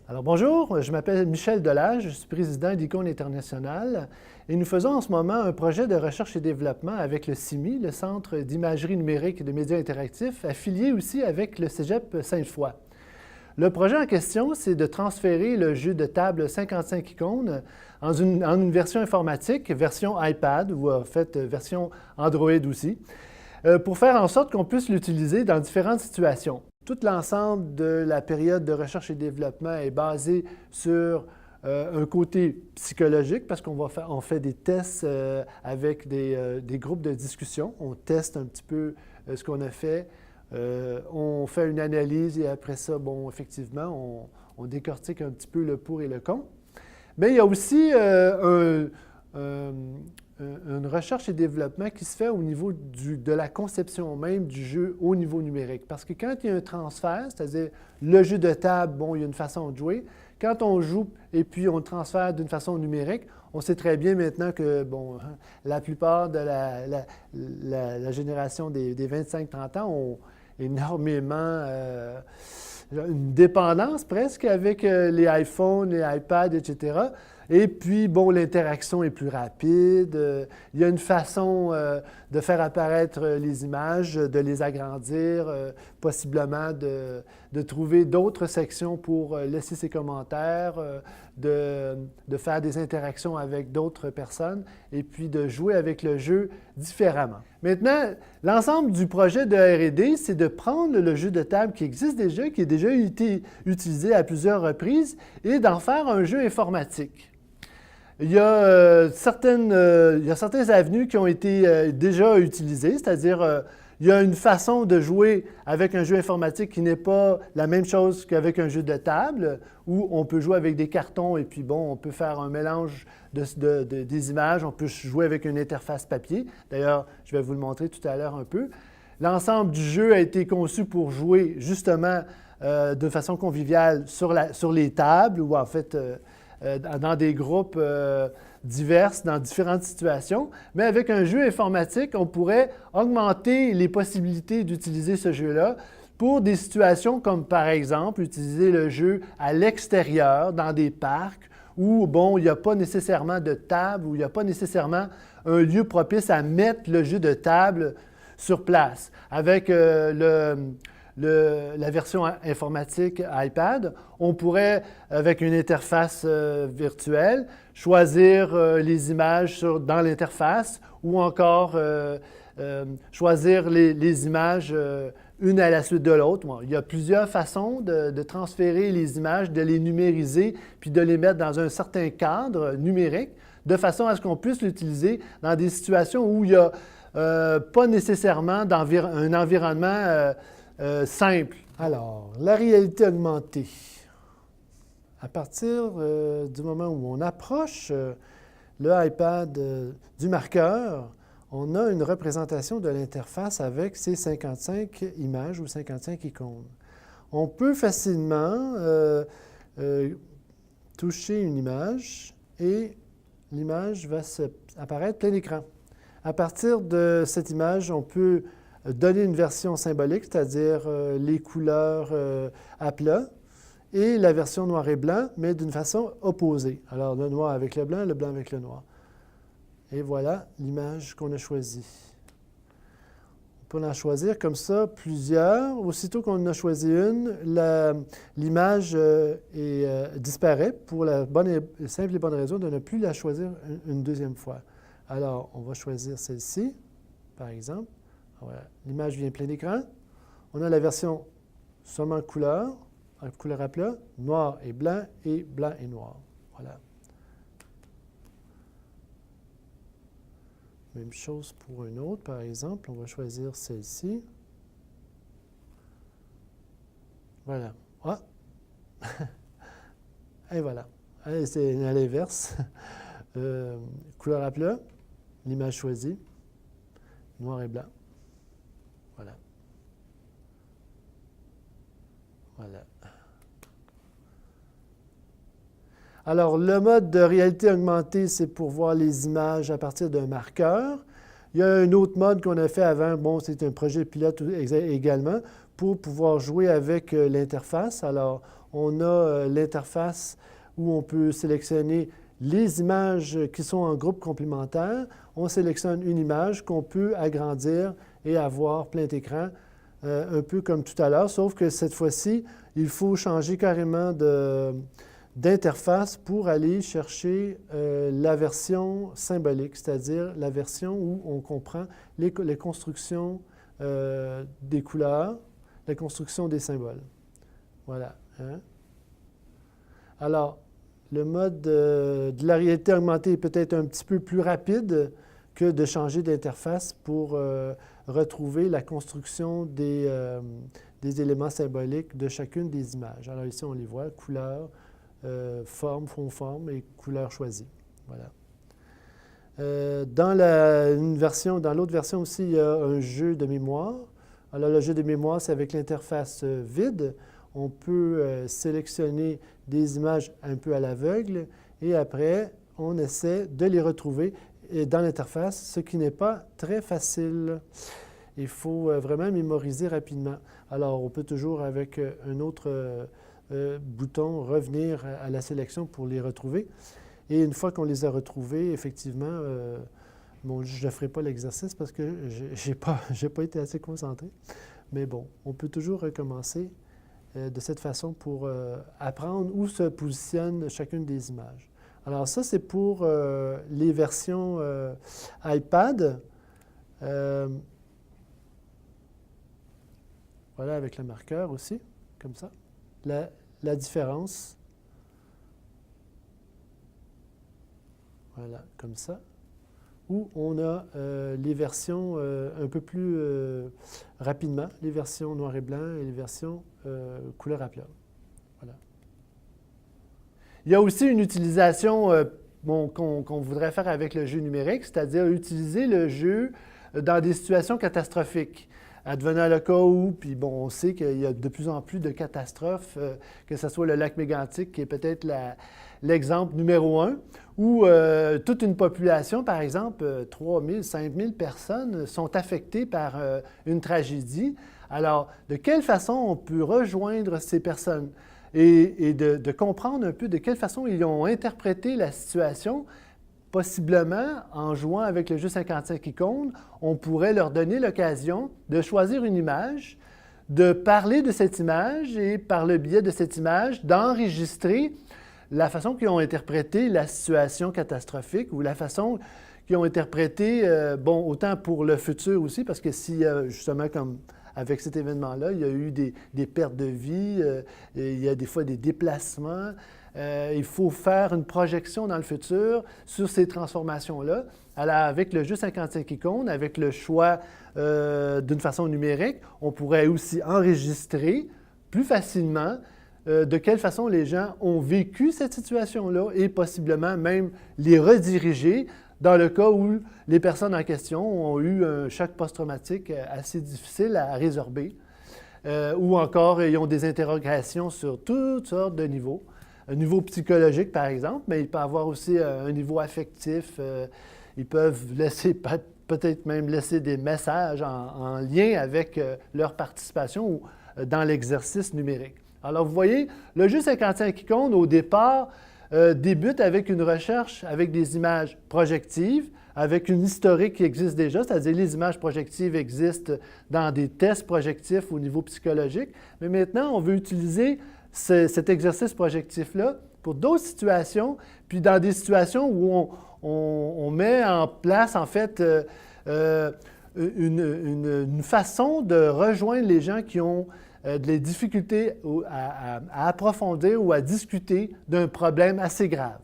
Alors bonjour, je m'appelle Michel Delage, je suis président d'Icône International et nous faisons en ce moment un projet de recherche et développement avec le CIMI, le Centre d'imagerie numérique et de médias interactifs, affilié aussi avec le Cégep Sainte-Foy. Le projet en question, c'est de transférer le jeu de table 55 icônes en une version informatique, version iPad ou en fait version Android aussi, pour faire en sorte qu'on puisse l'utiliser dans différentes situations. Tout l'ensemble de la période de recherche et développement est basé sur un côté psychologique parce on fait des tests avec des groupes de discussion. On teste un petit peu ce qu'on a fait. On fait une analyse et après ça, bon, effectivement, on décortique un petit peu le pour et le contre. Mais il y a aussi une recherche et développement qui se fait au niveau de la conception même du jeu au niveau numérique. Parce que quand il y a un transfert, c'est-à-dire le jeu de table, bon, il y a une façon de jouer. Quand on joue et puis on le transfère d'une façon numérique, on sait très bien maintenant que, bon, la plupart de la génération des 25-30 ans ont énormément une dépendance presque avec les iPhones, les iPads, etc. Et puis, bon, l'interaction est plus rapide. Il y a une façon de faire apparaître les images, de les agrandir, possiblement de trouver d'autres sections pour laisser ses commentaires, de faire des interactions avec d'autres personnes et puis de jouer avec le jeu différemment. Maintenant, l'ensemble du projet de R&D, c'est de prendre le jeu de table qui existe déjà, qui a déjà été utilisé à plusieurs reprises, et d'en faire un jeu informatique. Il y a certaines avenues qui ont été déjà utilisées, c'est-à-dire il y a une façon de jouer avec un jeu informatique qui n'est pas la même chose qu'avec un jeu de table, où on peut jouer avec des cartons et puis bon, on peut faire un mélange des images, on peut jouer avec une interface papier. D'ailleurs, je vais vous le montrer tout à l'heure un peu. L'ensemble du jeu a été conçu pour jouer justement de façon conviviale sur les tables ou en fait dans des groupes divers, dans différentes situations. Mais avec un jeu informatique, on pourrait augmenter les possibilités d'utiliser ce jeu-là pour des situations comme, par exemple, utiliser le jeu à l'extérieur, dans des parcs, où, bon, il n'y a pas nécessairement de table, où il n'y a pas nécessairement un lieu propice à mettre le jeu de table sur place. Avec la version informatique iPad, on pourrait, avec une interface virtuelle, choisir les images dans l'interface ou encore choisir les images une à la suite de l'autre. Bon, il y a plusieurs façons de transférer les images, de les numériser, puis de les mettre dans un certain cadre numérique, de façon à ce qu'on puisse l'utiliser dans des situations où il n'y a pas nécessairement un environnement simple. Alors, la réalité augmentée. À partir du moment où on approche le iPad du marqueur, on a une représentation de l'interface avec ces 55 images ou 55 icônes. On peut facilement toucher une image et l'image va apparaître plein écran. À partir de cette image, on peut donner une version symbolique, c'est-à-dire les couleurs à plat, et la version noir et blanc, mais d'une façon opposée. Alors, le noir avec le blanc avec le noir. Et voilà l'image qu'on a choisie. On peut en choisir comme ça plusieurs. Aussitôt qu'on en a choisi une, l'image disparaît pour la simple et bonne raison de ne plus la choisir une deuxième fois. Alors, on va choisir celle-ci, par exemple. Voilà. L'image vient plein écran. On a la version seulement couleur à plat, noir et blanc et noir. Voilà. Même chose pour une autre, par exemple. On va choisir celle-ci. Voilà. Ah! Et voilà. C'est à l'inverse. Couleur à plat, l'image choisie, noir et blanc. Voilà. Voilà. Alors, le mode de réalité augmentée, c'est pour voir les images à partir d'un marqueur. Il y a un autre mode qu'on a fait avant, bon, c'est un projet pilote également, pour pouvoir jouer avec l'interface. Alors, on a l'interface où on peut sélectionner les images qui sont en groupe complémentaire. On sélectionne une image qu'on peut agrandir et avoir plein d'écran, un peu comme tout à l'heure, sauf que cette fois-ci, il faut changer carrément d'interface pour aller chercher la version symbolique, c'est-à-dire la version où on comprend les constructions des couleurs, la construction des symboles. Voilà. Hein? Alors, le mode de la réalité augmentée est peut-être un petit peu plus rapide que de changer d'interface pour retrouver la construction des éléments symboliques de chacune des images. Alors ici, on les voit, couleur, forme, fond, forme et couleur choisie. Voilà. Dans l'autre version aussi, il y a un jeu de mémoire. Alors, le jeu de mémoire, c'est avec l'interface vide. On peut sélectionner des images un peu à l'aveugle et après, on essaie de les retrouver dans l'interface, ce qui n'est pas très facile. Il faut vraiment mémoriser rapidement. Alors, on peut toujours, avec un autre bouton, revenir à la sélection pour les retrouver. Et une fois qu'on les a retrouvés, effectivement, bon, je ne ferai pas l'exercice parce que je n'ai pas été assez concentré. Mais bon, on peut toujours recommencer de cette façon pour apprendre où se positionne chacune des images. Alors ça, c'est pour les versions iPad. Voilà, avec le marqueur aussi, comme ça. La différence. Voilà, comme ça. Où on a les versions un peu plus rapidement, les versions noir et blanc et les versions couleur à plat. Voilà. Il y a aussi une utilisation qu'on voudrait faire avec le jeu numérique, c'est-à-dire utiliser le jeu dans des situations catastrophiques. Advenant le cas où, puis bon, on sait qu'il y a de plus en plus de catastrophes, que ce soit le lac Mégantic, qui est peut-être l'exemple numéro 1, où toute une population, par exemple, 3 000, 5 000 personnes sont affectées par une tragédie. Alors, de quelle façon on peut rejoindre ces personnes et de comprendre un peu de quelle façon ils ont interprété la situation? Possiblement, en jouant avec le jeu 55 icônes, on pourrait leur donner l'occasion de choisir une image, de parler de cette image et, par le biais de cette image, d'enregistrer la façon qu'ils ont interprété la situation catastrophique ou la façon qu'ils ont interprété, bon, autant pour le futur aussi, parce que si, justement, comme avec cet événement-là, il y a eu des pertes de vie, il y a des fois des déplacements. Il faut faire une projection dans le futur sur ces transformations-là. Alors, avec le jeu 55 icônes, avec le choix d'une façon numérique, on pourrait aussi enregistrer plus facilement de quelle façon les gens ont vécu cette situation-là et possiblement même les rediriger dans le cas où les personnes en question ont eu un choc post-traumatique assez difficile à résorber ou encore ils ont des interrogations sur toutes sortes de niveaux. Un niveau psychologique, par exemple, mais il peut avoir aussi un niveau affectif. Ils peuvent laisser, peut-être même laisser des messages en lien avec leur participation ou dans l'exercice numérique. Alors, vous voyez, le jeu 55 icônes, au départ, débute avec une recherche avec des images projectives, avec une historique qui existe déjà, c'est-à-dire les images projectives existent dans des tests projectifs au niveau psychologique, mais maintenant, on veut utiliser cet exercice projectif-là pour d'autres situations, puis dans des situations où on met en place, en fait, une façon de rejoindre les gens qui ont des difficultés à approfondir ou à discuter d'un problème assez grave.